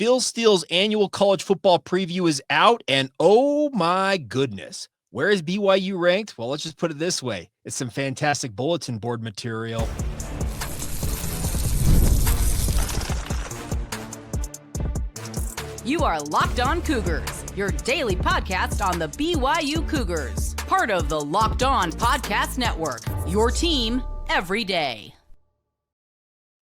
Phil Steele's annual college football preview is out, and oh my goodness, where is BYU ranked? Well, let's just put it this way. It's some fantastic bulletin board material. You are Locked On Cougars, your daily podcast on the BYU Cougars, part of the Locked On Podcast Network, your team every day.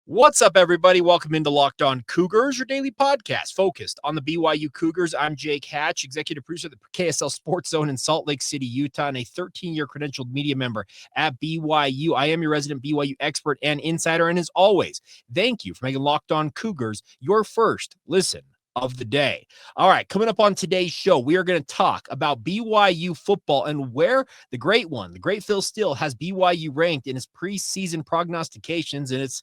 What's up, everybody? Welcome into Locked On Cougars, your daily podcast focused on the BYU Cougars. I'm Jake Hatch, executive producer of the KSL Sports Zone in Salt Lake City, Utah, and a 13-year credentialed media member at BYU. I am your resident BYU expert and insider, and as always, thank you for making Locked On Cougars your first listen of the day. All right, coming up on today's show, we are going to talk about BYU football and where the great Phil Steele, has BYU ranked in his preseason prognostications, and it's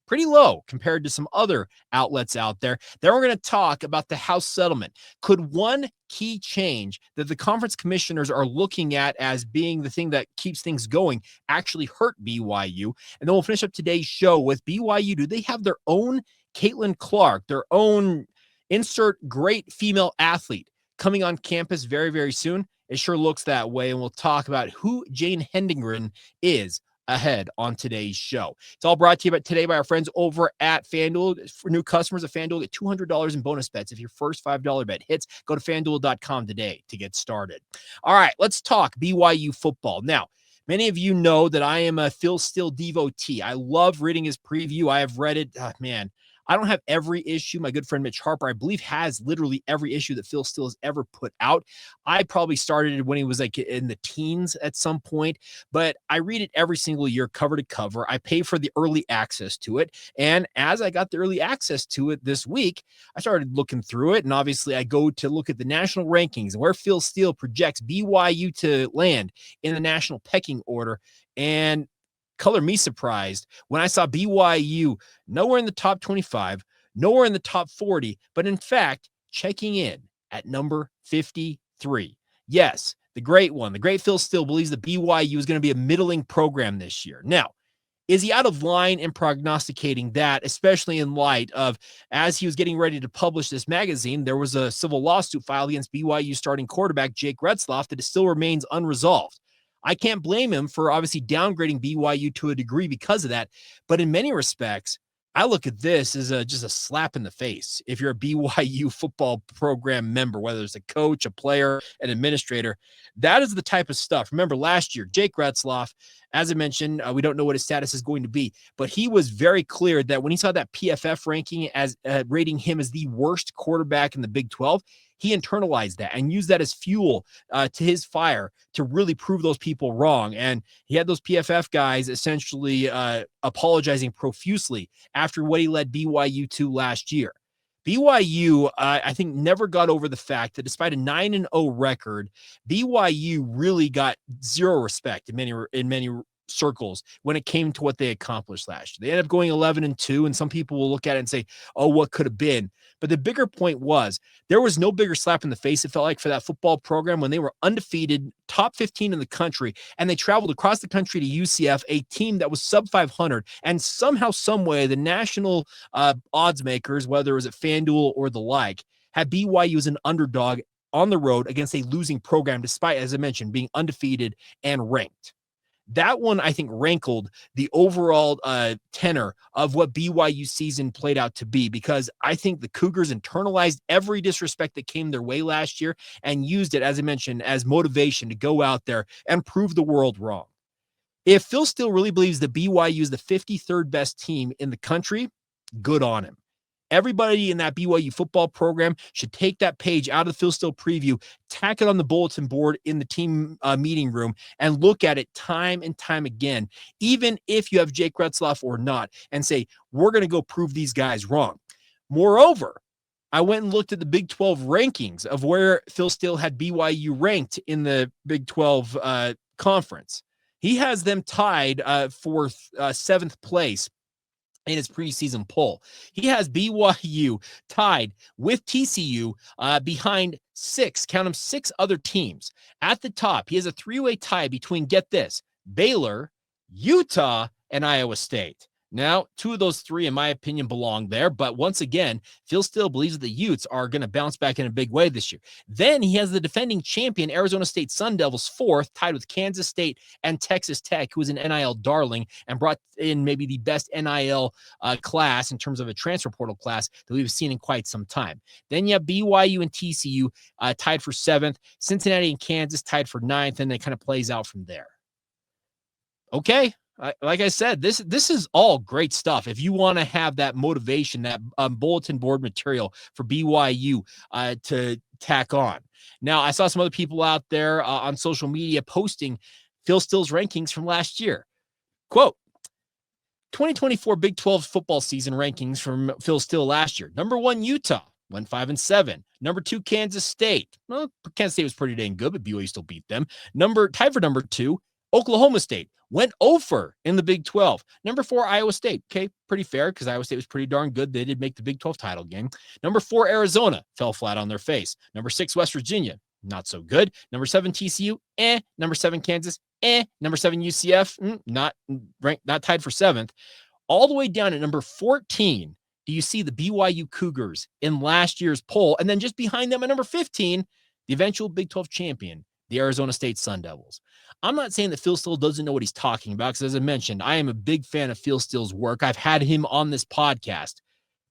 pretty low compared to some other outlets out there. Then we're going to talk about the House settlement. Could one key change that the conference commissioners are looking at as being the thing that keeps things going actually hurt BYU? And then we'll finish up today's show with BYU. Do they have their own Caitlin Clark, their own insert great female athlete coming on campus very, very soon? It sure looks that way. And we'll talk about who Jane Hendingren is ahead on today's show. It's all brought to you today by our friends over at FanDuel. For new customers of FanDuel, get $200 in bonus bets if your first $5 bet hits. Go to FanDuel.com today to get started. All right, let's talk BYU football. Now, many of you know that I am a Phil Steele devotee. I love reading his preview. I have read it. I don't have every issue. My good friend Mitch Harper, I believe, has literally every issue that Phil Steele has ever put out. I probably started when he was like in the teens at some point, but I read it every single year, cover to cover. I pay for the early access to it. And as I got the early access to it this week, I started looking through it. And obviously I go to look at the national rankings and where Phil Steele projects BYU to land in the national pecking order. And color me surprised when I saw BYU nowhere in the top 25, nowhere in the top 40, but in fact, checking in at number 53. Yes, the great Phil Steele believes that BYU is going to be a middling program this year. Now, is he out of line in prognosticating that, especially in light of, as he was getting ready to publish this magazine, there was a civil lawsuit filed against BYU starting quarterback Jake Retzlaff that still remains unresolved. I can't blame him for obviously downgrading BYU to a degree because of that. But in many respects, I look at this as just a slap in the face. If you're a BYU football program member, whether it's a coach, a player, an administrator, that is the type of stuff. Remember last year, Jake Retzlaff, as I mentioned, we don't know what his status is going to be, but he was very clear that when he saw that PFF ranking as rating him as the worst quarterback in the Big 12, he internalized that and used that as fuel to his fire to really prove those people wrong. And he had those PFF guys essentially apologizing profusely after what he led BYU to last year. BYU, I think, never got over the fact that despite a 9-0 record, BYU really got zero respect in many circles when it came to what they accomplished last year. They ended up going 11-2, and some people will look at it and say, oh, what could have been? But the bigger point was there was no bigger slap in the face, it felt like, for that football program when they were undefeated, top 15 in the country, and they traveled across the country to UCF, a team that was sub 500, and somehow, some way, the national odds makers, whether it was at FanDuel or the like, had BYU as an underdog on the road against a losing program, despite, as I mentioned, being undefeated and ranked. That one, I think, rankled the overall tenor of what BYU season played out to be, because I think the Cougars internalized every disrespect that came their way last year and used it, as I mentioned, as motivation to go out there and prove the world wrong. If Phil Steele really believes that BYU is the 53rd best team in the country, good on him. Everybody in that BYU football program should take that page out of the Phil Steele preview, tack it on the bulletin board in the team meeting room, and look at it time and time again, even if you have Jake Retzlaff or not, and say, we're going to go prove these guys wrong. Moreover, I went and looked at the Big 12 rankings of where Phil Steele had BYU ranked in the Big 12 conference. He has them tied for 7th place in his preseason poll. He has BYU tied with TCU behind six other teams. At the top, he has a three-way tie between, get this, Baylor, Utah, and Iowa State. Now, two of those three, in my opinion, belong there. But once again, Phil Steele believes that the Utes are going to bounce back in a big way this year. Then he has the defending champion, Arizona State Sun Devils, fourth, tied with Kansas State and Texas Tech, who is an NIL darling and brought in maybe the best NIL class in terms of a transfer portal class that we've seen in quite some time. Then you have BYU and TCU tied for seventh, Cincinnati and Kansas tied for ninth, and it kind of plays out from there. Okay. Like I said, this is all great stuff. If you want to have that motivation, that bulletin board material for BYU to tack on. Now, I saw some other people out there on social media posting Phil Steele's rankings from last year. Quote, 2024 Big 12 football season rankings from Phil Steele last year. Number 1, Utah, went 5-7. Number 2, Kansas State. Well, Kansas State was pretty dang good, but BYU still beat them. Tied for number 2, Oklahoma State. Went over in the Big 12. Number 4, Iowa State. Okay, pretty fair because Iowa State was pretty darn good. They did make the Big 12 title game. Number 4, Arizona. Fell flat on their face. Number 6, West Virginia. Not so good. Number 7, TCU. Number 7, Kansas. Number 7, UCF. Not ranked, not tied for 7th. All the way down at number 14, do you see the BYU Cougars in last year's poll? And then just behind them at number 15, the eventual Big 12 champion, the Arizona State Sun Devils. I'm not saying that Phil Steele doesn't know what he's talking about, because as I mentioned, I am a big fan of Phil Steele's work. I've had him on this podcast,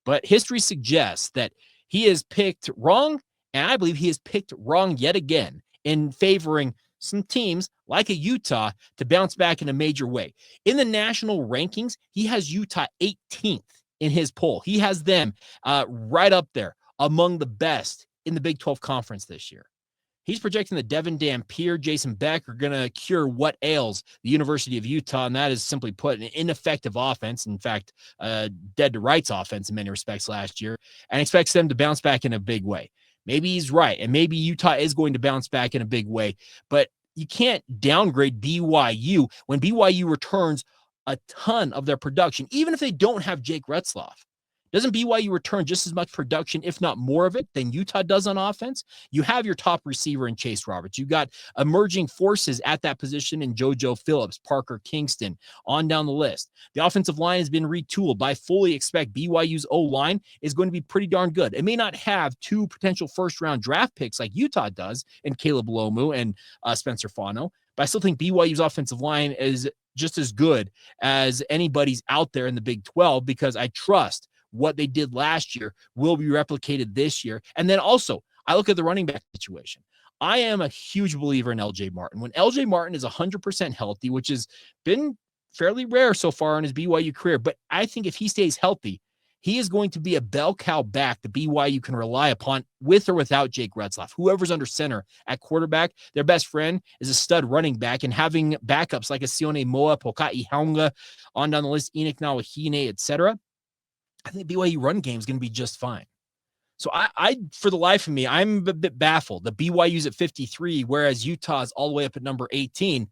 but history suggests that he is picked wrong, and I believe he is picked wrong yet again in favoring some teams like a Utah to bounce back in a major way. In the national rankings, he has Utah 18th in his poll. He has them right up there among the best in the Big 12 conference this year. He's projecting that Devin Dampier, Jason Beck are going to cure what ails the University of Utah, and that is simply put an ineffective offense, in fact, dead to rights offense in many respects last year, and expects them to bounce back in a big way. Maybe he's right, and maybe Utah is going to bounce back in a big way, but you can't downgrade BYU when BYU returns a ton of their production, even if they don't have Jake Retzloff. Doesn't BYU return just as much production, if not more of it, than Utah does on offense? You have your top receiver in Chase Roberts. You got emerging forces at that position in JoJo Phillips, Parker Kingston, on down the list. The offensive line has been retooled, but I fully expect BYU's O-line is going to be pretty darn good. It may not have 2 potential first-round draft picks like Utah does in Caleb Lomu and Spencer Fano, but I still think BYU's offensive line is just as good as anybody's out there in the Big 12, because I trust what they did last year will be replicated this year. And then also, I look at the running back situation. I am a huge believer in LJ Martin. When LJ Martin is 100% healthy, which has been fairly rare so far in his BYU career, but I think if he stays healthy, he is going to be a bell cow back that BYU can rely upon with or without Jake Retzloff. Whoever's under center at quarterback, their best friend is a stud running back, and having backups like a Sione Moa, Pokai Haunga, on down the list, Enoch Nawahine, etc., I think BYU run game is going to be just fine. So I, for the life of me, I'm a bit baffled. The BYU's at 53, whereas Utah's all the way up at number 18.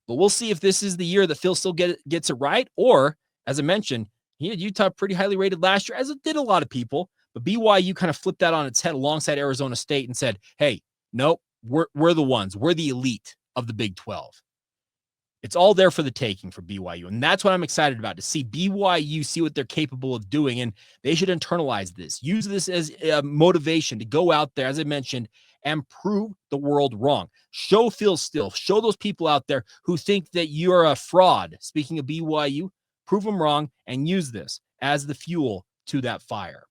But we'll see if this is the year that Phil still gets it right, or, as I mentioned, he had Utah pretty highly rated last year, as it did a lot of people. But BYU kind of flipped that on its head alongside Arizona State and said, hey, nope, we're the ones. We're the elite of the Big 12. It's all there for the taking for BYU. And that's what I'm excited about, to see BYU see what they're capable of doing. And they should internalize this, use this as a motivation to go out there, as I mentioned, and prove the world wrong. Show Phil Steele, show those people out there who think that you're a fraud. Speaking of BYU, prove them wrong and use this as the fuel to that fire.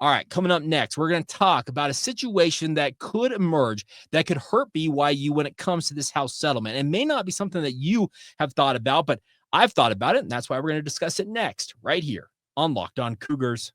All right, coming up next, we're going to talk about a situation that could emerge that could hurt BYU when it comes to this house settlement. It may not be something that you have thought about, but I've thought about it, and that's why we're going to discuss it next, right here on Locked On Cougars.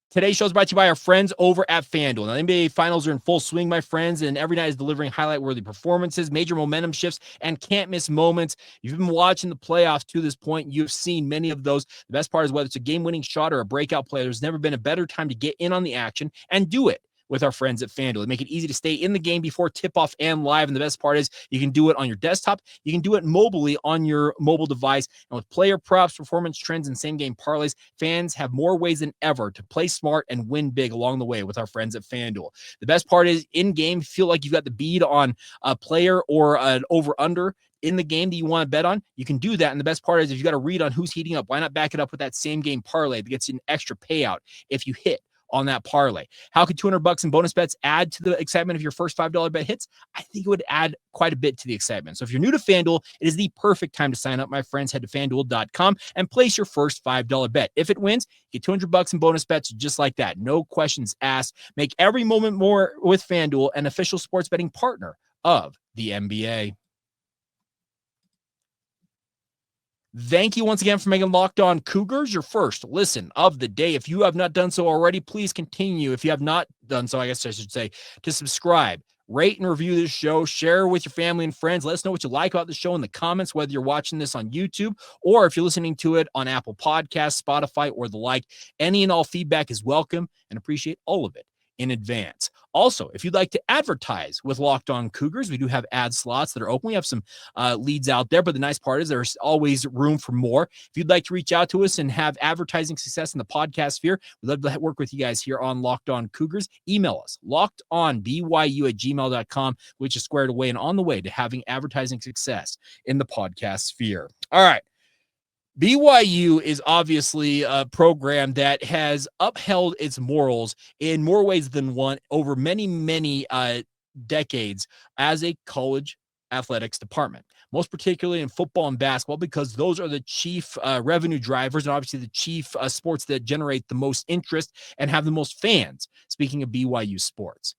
Today's show is brought to you by our friends over at FanDuel. Now, the NBA Finals are in full swing, my friends, and every night is delivering highlight-worthy performances, major momentum shifts, and can't-miss moments. If you've been watching the playoffs to this point, you've seen many of those. The best part is whether it's a game-winning shot or a breakout play, there's never been a better time to get in on the action and do it with our friends at FanDuel. They make it easy to stay in the game before tip-off and live, and the best part is you can do it on your desktop. You can do it mobilely on your mobile device, and with player props, performance trends, and same-game parlays, fans have more ways than ever to play smart and win big along the way with our friends at FanDuel. The best part is in-game, feel like you've got the bead on a player or an over-under. in the game that you want to bet on, you can do that. And the best part is if you got a read on who's heating up, why not back it up with that same game parlay that gets you an extra payout if you hit on that parlay? How could $200 in bonus bets add to the excitement if your first $5 bet hits? I think it would add quite a bit to the excitement. So if you're new to FanDuel, it is the perfect time to sign up, my friends. Head to FanDuel.com and place your first $5 bet. If it wins, get $200 in bonus bets just like that. No questions asked. Make every moment more with FanDuel, an official sports betting partner of the NBA. Thank you once again for making Locked On Cougars your first listen of the day. If you have not done so already, please continue. If you have not done so, I guess I should say, to subscribe, rate and review this show, share with your family and friends. Let us know what you like about the show in the comments, whether you're watching this on YouTube or if you're listening to it on Apple Podcasts, Spotify, or the like. Any and all feedback is welcome and appreciate all of it in advance. Also, if you'd like to advertise with Locked On Cougars, we do have ad slots that are open. We have some leads out there, but the nice part is there's always room for more. If you'd like to reach out to us and have advertising success in the podcast sphere, we'd love to work with you guys here on Locked On Cougars. Email us, lockedonbyu@gmail.com, which is squared away and on the way to having advertising success in the podcast sphere. All right. BYU is obviously a program that has upheld its morals in more ways than one over many, many decades as a college athletics department, most particularly in football and basketball, because those are the chief revenue drivers and obviously the chief sports that generate the most interest and have the most fans, speaking of BYU sports.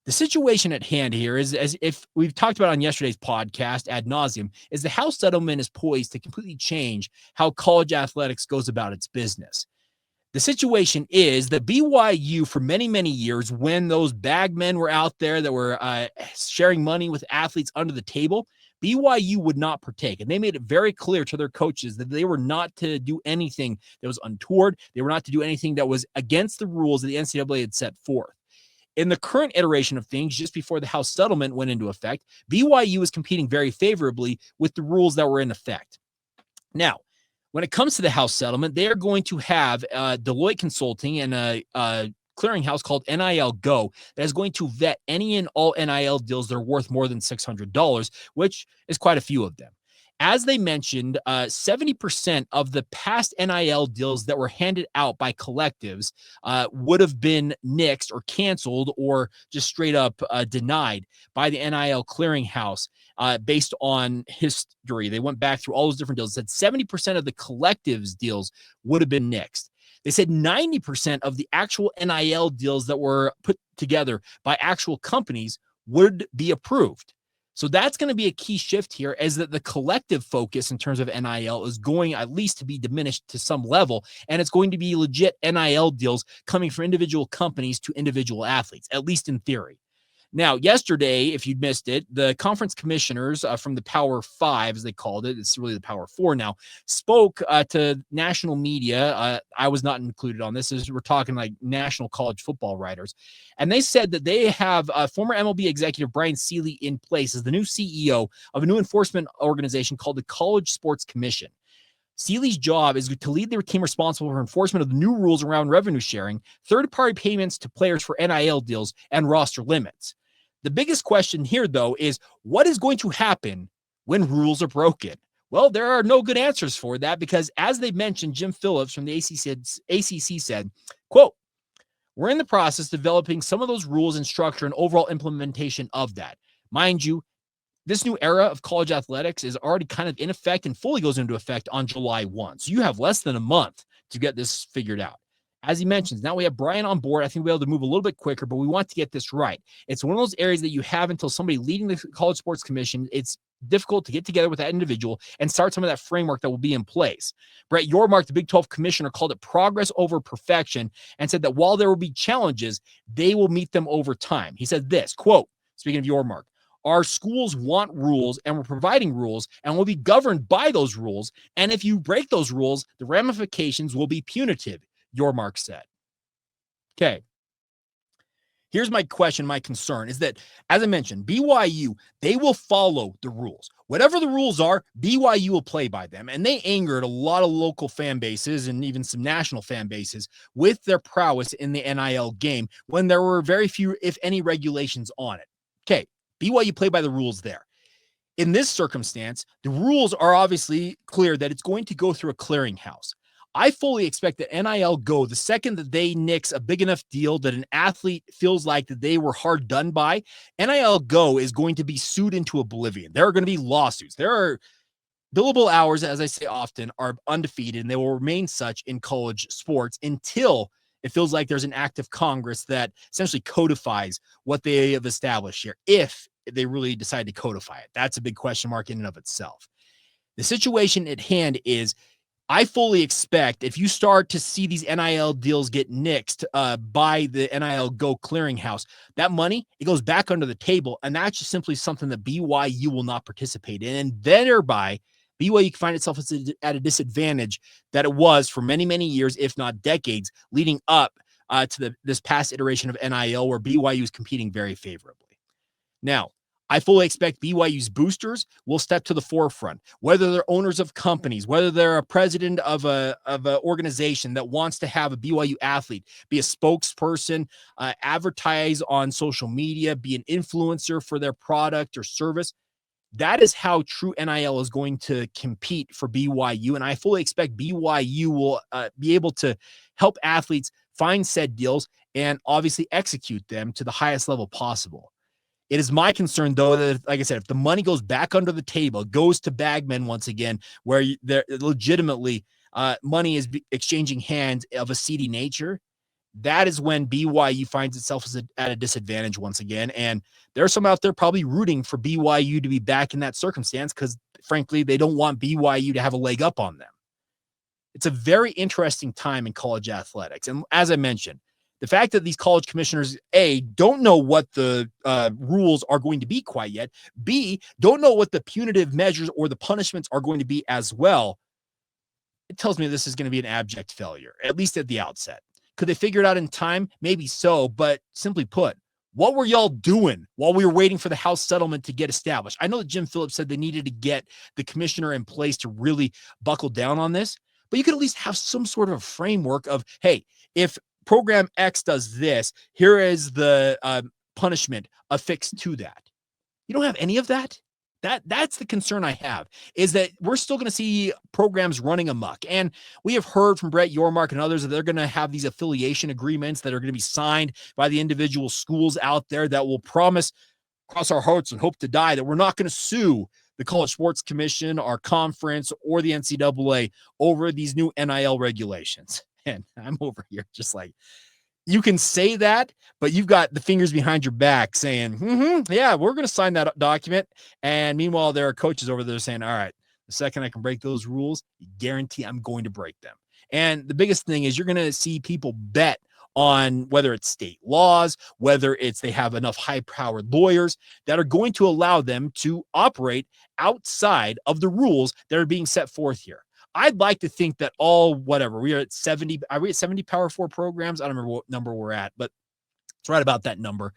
The situation at hand here is, as if we've talked about on yesterday's podcast ad nauseum, is the House settlement is poised to completely change how college athletics goes about its business. The situation is that BYU, for many, many years, when those bag men were out there that were sharing money with athletes under the table, BYU would not partake. And they made it very clear to their coaches that they were not to do anything that was untoward. They were not to do anything that was against the rules that the NCAA had set forth. In the current iteration of things, just before the House settlement went into effect, BYU is competing very favorably with the rules that were in effect. Now, when it comes to the House settlement, they are going to have Deloitte Consulting and a clearinghouse called NIL Go that is going to vet any and all NIL deals that are worth more than $600, which is quite a few of them. As they mentioned, 70% of the past NIL deals that were handed out by collectives would have been nixed or canceled or just straight up denied by the NIL clearinghouse based on history. They went back through all those different deals. Said 70% of the collectives deals would have been nixed. They said 90% of the actual NIL deals that were put together by actual companies would be approved. So that's going to be a key shift here, is that the collective focus in terms of NIL is going at least to be diminished to some level, and it's going to be legit NIL deals coming from individual companies to individual athletes, at least in theory. Now, yesterday, if you'd missed it, the conference commissioners from the Power Five, as they called it, it's really the Power Four now, spoke to national media. I was not included on this. We're talking like national college football writers. And they said that they have former MLB executive Brian Seeley in place as the new CEO of a new enforcement organization called the College Sports Commission. Seeley's job is to lead the team responsible for enforcement of the new rules around revenue sharing, third-party payments to players for NIL deals, and roster limits. The biggest question here, though, is what is going to happen when rules are broken? Well, there are no good answers for that because, as they mentioned, Jim Phillips from the ACC said, quote, "We're in the process of developing some of those rules and structure and overall implementation of that. Mind you, this new era of college athletics is already kind of in effect and fully goes into effect on July 1. So you have less than a month to get this figured out." As he mentions, now we have Brian on board. I think we'll be able to move a little bit quicker, but we want to get this right. It's one of those areas that you have until somebody leading the College Sports Commission, it's difficult to get together with that individual and start some of that framework that will be in place. Brett Yormark, the Big 12 commissioner, called it progress over perfection and said that while there will be challenges, they will meet them over time. He said this, quote, speaking of Yormark, "Our schools want rules, and we're providing rules, and we'll be governed by those rules. And if you break those rules, the ramifications will be punitive," Yormark said. Okay. Here's my question, my concern is that, as I mentioned, BYU, they will follow the rules. Whatever the rules are, BYU will play by them. And they angered a lot of local fan bases and even some national fan bases with their prowess in the NIL game when there were very few, if any, regulations on it. Okay. BYU play by the rules there. In this circumstance, the rules are obviously clear that it's going to go through a clearinghouse. I fully expect that NIL Go, the second that they nix a big enough deal that an athlete feels like that they were hard done by, NIL Go is going to be sued into oblivion. There are going to be lawsuits. There are billable hours, as I say often, are undefeated, and they will remain such in college sports until it feels like there's an act of Congress that essentially codifies what they have established here, if they really decide to codify it. That's a big question mark in and of itself. The situation at hand is I fully expect if you start to see these NIL deals get nixed by the NIL Go clearinghouse, that money, it goes back under the table, and that's just simply something that BYU will not participate in, and thereby BYU can find itself at a disadvantage that it was for many, many years, if not decades, leading up to this past iteration of NIL, where BYU is competing very favorably. Now, I fully expect BYU's boosters will step to the forefront, whether they're owners of companies, whether they're a president of an organization that wants to have a BYU athlete be a spokesperson, advertise on social media, be an influencer for their product or service. That is how true NIL is going to compete for BYU. And I fully expect BYU will be able to help athletes find said deals and obviously execute them to the highest level possible. It is my concern, though, that, like I said, if the money goes back under the table, goes to bagmen once again, where they're legitimately money is exchanging hands of a seedy nature, that is when BYU finds itself at a disadvantage once again. And there are some out there probably rooting for BYU to be back in that circumstance because, frankly, they don't want BYU to have a leg up on them. It's a very interesting time in college athletics. And as I mentioned, the fact that these college commissioners, A, don't know what the rules are going to be quite yet, B, don't know what the punitive measures or the punishments are going to be as well, it tells me this is going to be an abject failure, at least at the outset. Could they figure it out in time? Maybe so, but simply put, what were y'all doing while we were waiting for the House settlement to get established? I know that Jim Phillips said they needed to get the commissioner in place to really buckle down on this, but you could at least have some sort of a framework of, hey, if program X does this, here is the punishment affixed to that. You don't have any of that? That's the concern I have, is that we're still going to see programs running amok. And we have heard from Brett Yormark and others that they're going to have these affiliation agreements that are going to be signed by the individual schools out there that will promise, cross our hearts and hope to die, that we're not going to sue the College Sports Commission, our conference, or the NCAA over these new NIL regulations. And I'm over here just like, you can say that, but you've got the fingers behind your back saying, yeah, we're going to sign that document. And meanwhile, there are coaches over there saying, all right, the second I can break those rules, you guarantee I'm going to break them. And the biggest thing is you're going to see people bet on whether it's state laws, whether it's they have enough high-powered lawyers that are going to allow them to operate outside of the rules that are being set forth here. I'd like to think that we are at 70. Are we at 70 Power 4 programs? I don't remember what number we're at, but it's right about that number.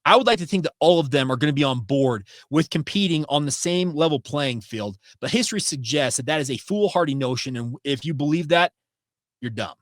I would like to think that all of them are going to be on board with competing on the same level playing field. But history suggests that is a foolhardy notion. And if you believe that, you're dumb.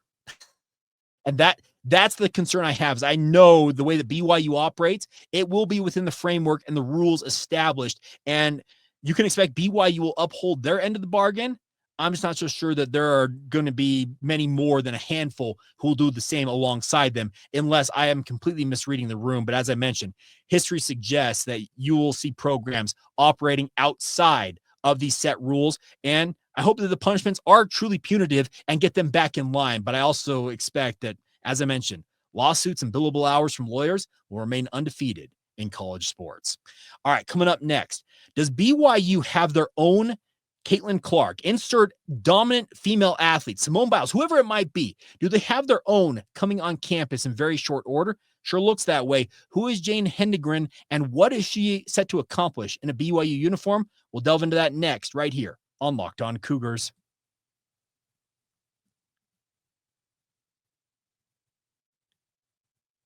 And that's the concern I have, is I know the way that BYU operates, it will be within the framework and the rules established. And you can expect BYU will uphold their end of the bargain. I'm just not so sure that there are going to be many more than a handful who will do the same alongside them, unless I am completely misreading the room. But as I mentioned, history suggests that you will see programs operating outside of these set rules. And I hope that the punishments are truly punitive and get them back in line. But I also expect that, as I mentioned, lawsuits and billable hours from lawyers will remain undefeated in college sports. All right, coming up next, does BYU have their own Caitlin Clark, insert dominant female athlete, Simone Biles, whoever it might be? Do they have their own coming on campus in very short order? Sure looks that way. Who is Jane Hendegren, and what is she set to accomplish in a BYU uniform? We'll delve into that next, right here on Locked On Cougars.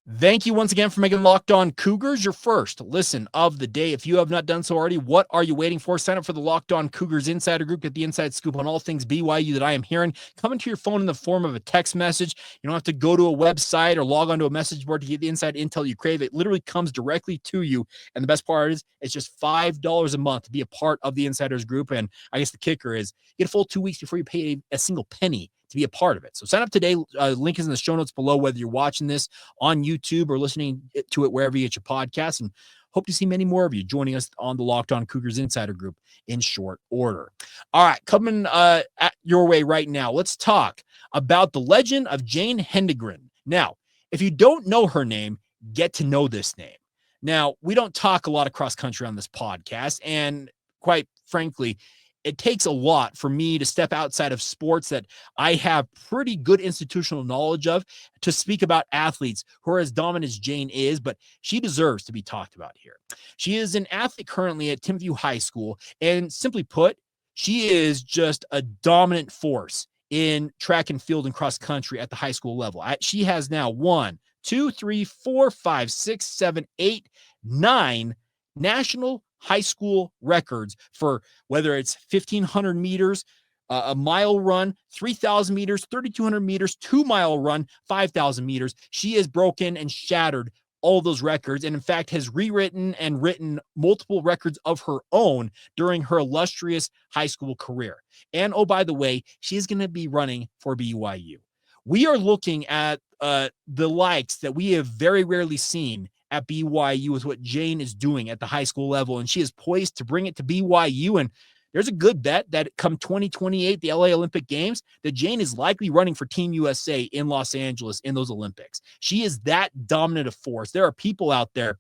Thank you once again for making Locked On Cougars your first listen of the day. If you have not done so already, what are you waiting for? Sign up for the Locked On Cougars Insider Group. Get the inside scoop on all things BYU that I am hearing coming to your phone in the form of a text message. You don't have to go to a website or log onto a message board to get the inside intel you crave. It literally comes directly to you. And the best part is it's just $5 a month to be a part of the Insiders Group. And I guess the kicker is you get a full 2 weeks before you pay a single penny to be a part of it. So sign up today. Link is in the show notes below, whether you're watching this on YouTube or listening to it wherever you get your podcast. And hope to see many more of you joining us on the Locked On Cougars Insider Group in short order. All right, coming at your way right now, let's talk about the legend of Jane Hendegren. Now, if you don't know her name, get to know this name. Now, we don't talk a lot of cross country on this podcast, and quite frankly, it takes a lot for me to step outside of sports that I have pretty good institutional knowledge of to speak about athletes who are as dominant as Jane is, but she deserves to be talked about here. She is an athlete currently at Timpview High School, and simply put, she is just a dominant force in track and field and cross country at the high school level. She has now 1, 2, 3, 4, 5, 6, 7, 8, 9 national high school records for whether it's 1,500 meters, a mile run, 3,000 meters, 3,200 meters, 2-mile run, 5,000 meters. She has broken and shattered all those records, and in fact has rewritten and written multiple records of her own during her illustrious high school career. And oh, by the way, she is going to be running for BYU. We are looking at the likes that we have very rarely seen at BYU with what Jane is doing at the high school level, and she is poised to bring it to BYU. And there's a good bet that come 2028, the LA Olympic Games, that Jane is likely running for Team USA in Los Angeles in those Olympics. She is that dominant a force. There are people out there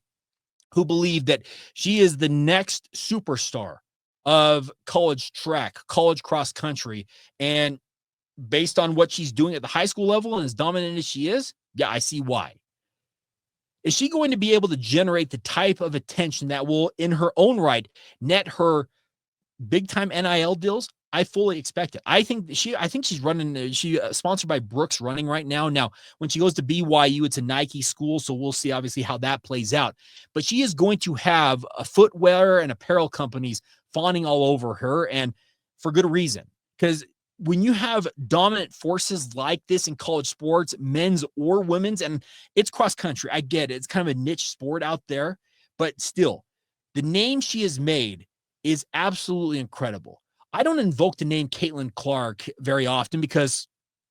who believe that she is the next superstar of college track, college cross country, and based on what she's doing at the high school level and as dominant as she is, yeah, I see why. Is she going to be able to generate the type of attention that will, in her own right, net her big-time NIL deals? I fully expect it. I think she's running. She's sponsored by Brooks Running right now. Now, when she goes to BYU, it's a Nike school, so we'll see obviously how that plays out. But she is going to have a footwear and apparel companies fawning all over her, and for good reason. Because when you have dominant forces like this in college sports, men's or women's, and it's cross country, I get it. It's kind of a niche sport out there, but still, the name she has made is absolutely incredible. I don't invoke the name Caitlin Clark very often because,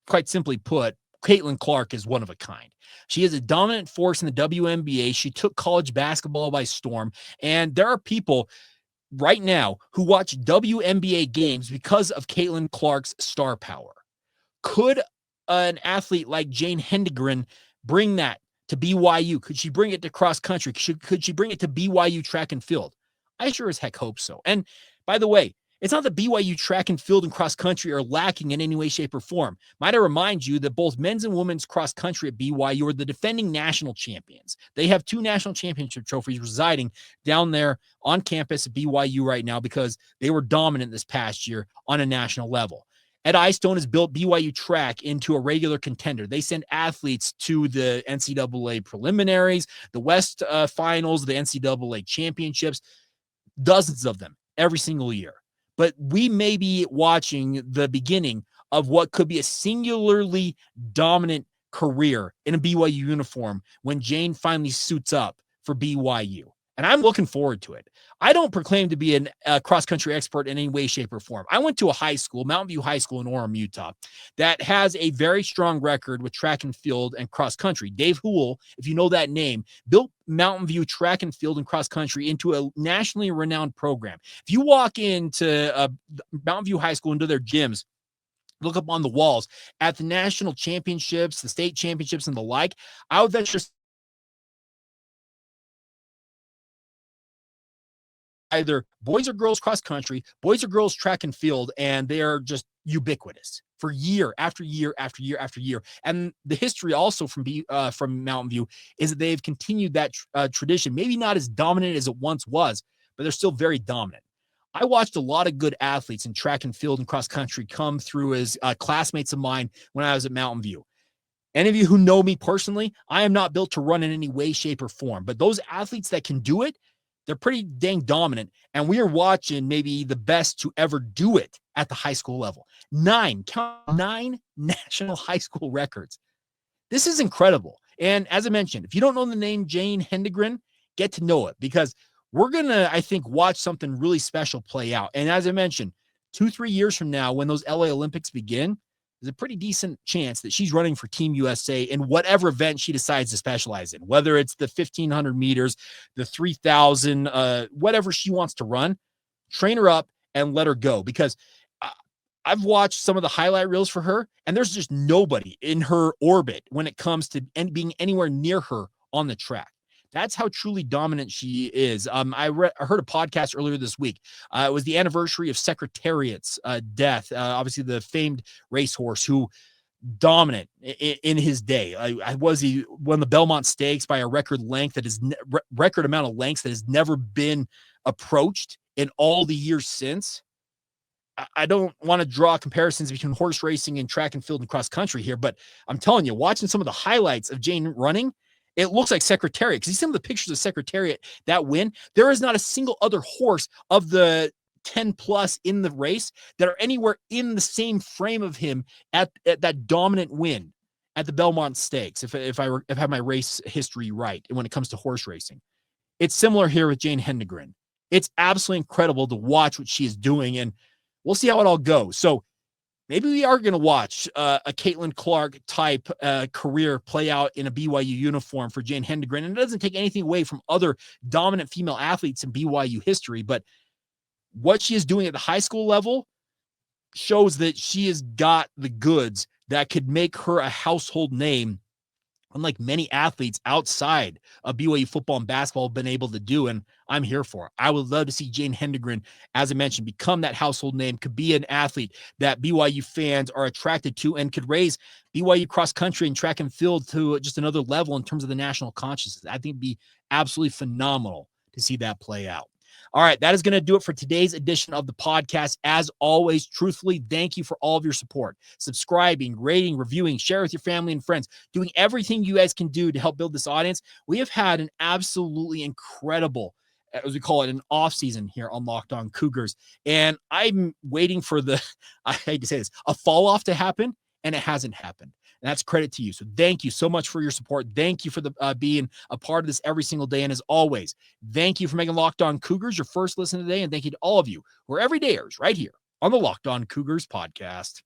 quite simply put, Caitlin Clark is one of a kind. She is a dominant force in the WNBA. She took college basketball by storm, and there are people right now who watch WNBA games because of Caitlin Clark's star power. Could an athlete like Jane Hendegren bring that to BYU? Could she bring it to cross country? Could she bring it to BYU track and field? I sure as heck hope so. And by the way, it's not that BYU track and field and cross country are lacking in any way, shape, or form. Might I remind you that both men's and women's cross country at BYU are the defending national champions. They have 2 national championship trophies residing down there on campus at BYU right now because they were dominant this past year on a national level. Ed Eyestone has built BYU track into a regular contender. They send athletes to the NCAA preliminaries, the West finals, the NCAA championships, dozens of them every single year. But we may be watching the beginning of what could be a singularly dominant career in a BYU uniform when Jane finally suits up for BYU. And I'm looking forward to it. I don't proclaim to be a cross-country expert in any way, shape, or form. I went to a high school, Mountain View High School in Orem, Utah, that has a very strong record with track and field and cross-country. Dave Hool, if you know that name, built Mountain View track and field and cross-country into a nationally renowned program. If you walk into Mountain View High School, into their gyms, look up on the walls at the national championships, the state championships, and the like, I would venture either boys or girls cross country, boys or girls track and field, and they are just ubiquitous for year after year after year after year. And the history also from Mountain View is that they've continued that tradition, maybe not as dominant as it once was, but they're still very dominant. I watched a lot of good athletes in track and field and cross country come through as classmates of mine when I was at Mountain View. Any of you who know me personally, I am not built to run in any way, shape, or form. But those athletes that can do it, they're pretty dang dominant. And we are watching maybe the best to ever do it at the high school level. 9 national high school records. This is incredible. And as I mentioned, if you don't know the name Jane Hendegren, get to know it, because we're going to, I think, watch something really special play out. And as I mentioned, 2-3 years from now, when those LA Olympics begin, there's a pretty decent chance that she's running for Team USA in whatever event she decides to specialize in, whether it's the 1,500 meters, the 3,000, whatever she wants to run. Train her up and let her go, because I've watched some of the highlight reels for her, and there's just nobody in her orbit when it comes to being anywhere near her on the track. That's how truly dominant she is. I heard a podcast earlier this week. It was the anniversary of Secretariat's death. Obviously, the famed racehorse who dominant in his day. He won the Belmont Stakes by a record length that is record amount of lengths that has never been approached in all the years since. I don't want to draw comparisons between horse racing and track and field and cross country here, but I'm telling you, watching some of the highlights of Jane running, it looks like Secretariat. Because you see some of the pictures of Secretariat that win, there is not a single other horse of the 10 plus in the race that are anywhere in the same frame of him at that dominant win at the Belmont Stakes. If I have my race history right when it comes to horse racing, it's similar here with Jane Hendegren. It's absolutely incredible to watch what she is doing, and we'll see how it all goes. So maybe we are going to watch a Caitlin Clark type career play out in a BYU uniform for Jane Hendegren. And it doesn't take anything away from other dominant female athletes in BYU history, but what she is doing at the high school level shows that she has got the goods that could make her a household name, unlike many athletes outside of BYU football and basketball have been able to do, and I'm here for it. I would love to see Jane Hendegren, as I mentioned, become that household name, could be an athlete that BYU fans are attracted to, and could raise BYU cross country and track and field to just another level in terms of the national consciousness. I think it'd be absolutely phenomenal to see that play out. All right, that is going to do it for today's edition of the podcast. As always, truthfully, thank you for all of your support. Subscribing, rating, reviewing, share with your family and friends, doing everything you guys can do to help build this audience. We have had an absolutely incredible, as we call it, an off season here on Locked On Cougars. And I'm waiting for I hate to say this, a fall off to happen, and it hasn't happened. And that's credit to you. So thank you so much for your support. Thank you for being a part of this every single day. And as always, thank you for making Locked On Cougars your first listen today. And thank you to all of you who are everydayers right here on the Locked On Cougars podcast.